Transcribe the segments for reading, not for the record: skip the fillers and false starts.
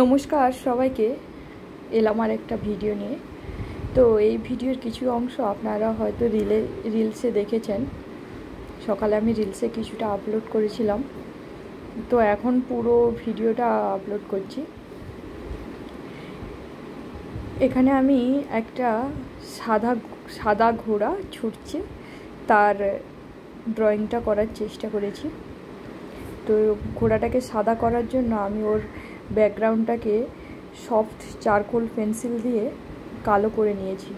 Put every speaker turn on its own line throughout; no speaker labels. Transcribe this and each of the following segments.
নমস্কার সবাইকে, এলাম আর একটা ভিডিও নিয়ে। তো এই ভিডিওর কিছু অংশ আপনারা হয়তো রিলসে দেখেছেন। সকালে আমি রিলসে কিছুটা আপলোড করেছিলাম, তো এখন পুরো ভিডিওটা আপলোড করছি। এখানে আমি একটা সাদা ঘোড়া ছুটছে তার ড্রয়িংটা করার চেষ্টা করেছি। তো ঘোড়াটাকে সাদা করার জন্য আমি ওর ব্যাকগ্রাউন্ডটাকে সফট চারকোল পেন্সিল দিয়ে কালো করে নিয়েছি।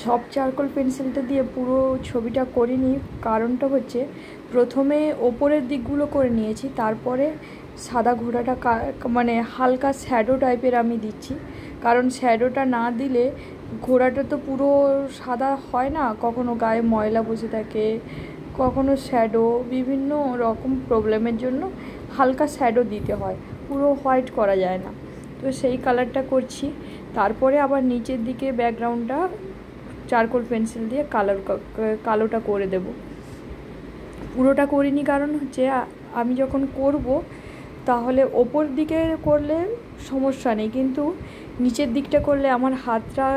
সফট চারকোল পেন্সিলটা দিয়ে পুরো ছবিটা করিনি, কারণটা হচ্ছে প্রথমে ওপরের দিকগুলো করে নিয়েছি, তারপরে সাদা ঘোড়াটা মানে হালকা শ্যাডো টাইপের আমি দিচ্ছি। কারণ শ্যাডোটা না দিলে ঘোড়াটা তো পুরো সাদা হয় না, কখনো গায়ে ময়লা বসে থাকে, কখনো শ্যাডো, বিভিন্ন রকম প্রবলেমের জন্য হালকা শ্যাডো দিতে হয়, পুরো হোয়াইট করা যায় না। তো সেই কালারটা করছি। তারপরে আবার নিচের দিকে ব্যাকগ্রাউন্ডটা চারকোল পেন্সিল দিয়ে কালোটা করে দেব। পুরোটা করিনি, কারণ হচ্ছে আমি যখন করব তাহলে ওপর দিকে করলে সমস্যা নেই, কিন্তু নিচের দিকটা করলে আমার হাতটা,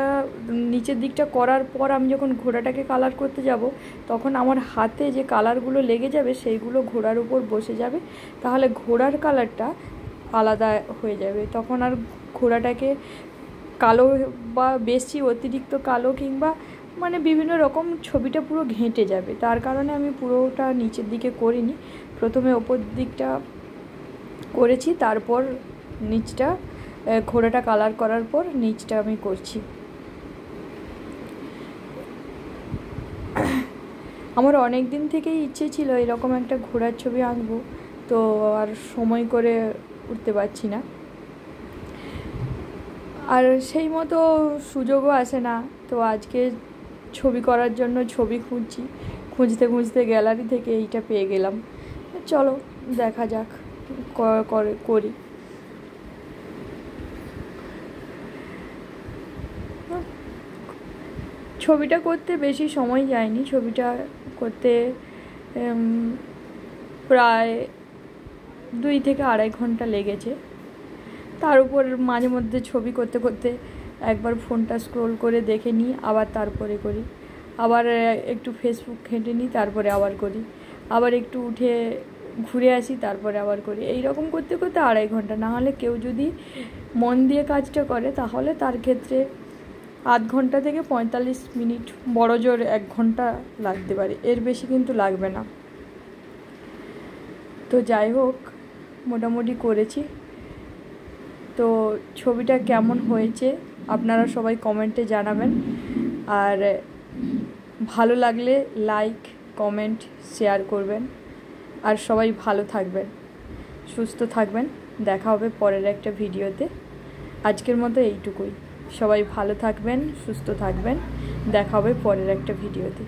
নিচের দিকটা করার পর আমি যখন ঘোড়াটাকে কালার করতে যাব তখন আমার হাতে যে কালারগুলো লেগে যাবে সেইগুলো ঘোড়ার উপর বসে যাবে, তাহলে ঘোড়ার কালারটা আলাদা হয়ে যাবে। তখন আর ঘোড়াটাকে কালো বা বেশি অতিরিক্ত কালো কিংবা মানে বিভিন্ন রকম ছবিটা পুরো ঘেঁটে যাবে। তার কারণে আমি পুরোটা নিচের দিকে করিনি, প্রথমে ওপর দিকটা করেছি, তারপর নিচটা ঘোড়াটা কালার করার পর নিচটা আমি করছি। আমার অনেক দিন থেকেই ইচ্ছে ছিল এরকম একটা ঘোড়ার ছবি আঁকবো, তো আর সময় করে উঠতে পারছি না, আর সেই মতো সুযোগও আসে না। তো আজকে ছবি করার জন্য ছবি খুঁজতে খুঁজতে গ্যালারি থেকে এইটা পেয়ে গেলাম। চলো দেখা যাক করি। ছবিটা করতে বেশি সময় যায়নি, ছবিটা করতে প্রায় 2 থেকে আড়াই ঘন্টা লেগেছে। তার উপর মাঝে মধ্যে ছবি করতে করতে একবার ফোনটা স্ক্রোল করে দেখে নিই, আবার তারপরে করি, আবার একটু ফেসবুক ঘেঁটে নিই, তারপরে আবার করি, আবার একটু উঠে ঘুরে আসি, তারপরে আবার করি। এই রকম করতে করতে আড়াই ঘন্টা। না হলে কেউ যদি মন দিয়ে কাজটা করে তাহলে তার ক্ষেত্রে আধ ঘন্টা থেকে 45 মিনিট, বড় জোর 1 ঘন্টা লাগতে পারে, এর বেশি কিন্তু লাগবে না। তো যাই হোক, মোটামুটি করেছি। তো ছবিটা কেমন হয়েছে আপনারা সবাই কমেন্টে জানাবেন, আর ভালো লাগলে লাইক, কমেন্ট, শেয়ার করবেন, আর সবাই ভালো থাকবেন, সুস্থ থাকবেন। দেখা হবে পরের একটা ভিডিওতে। আজকের মতো এইটুকুই। সবাই ভালো থাকবেন, সুস্থ থাকবেন। দেখা হবে পরের একটা ভিডিওতে।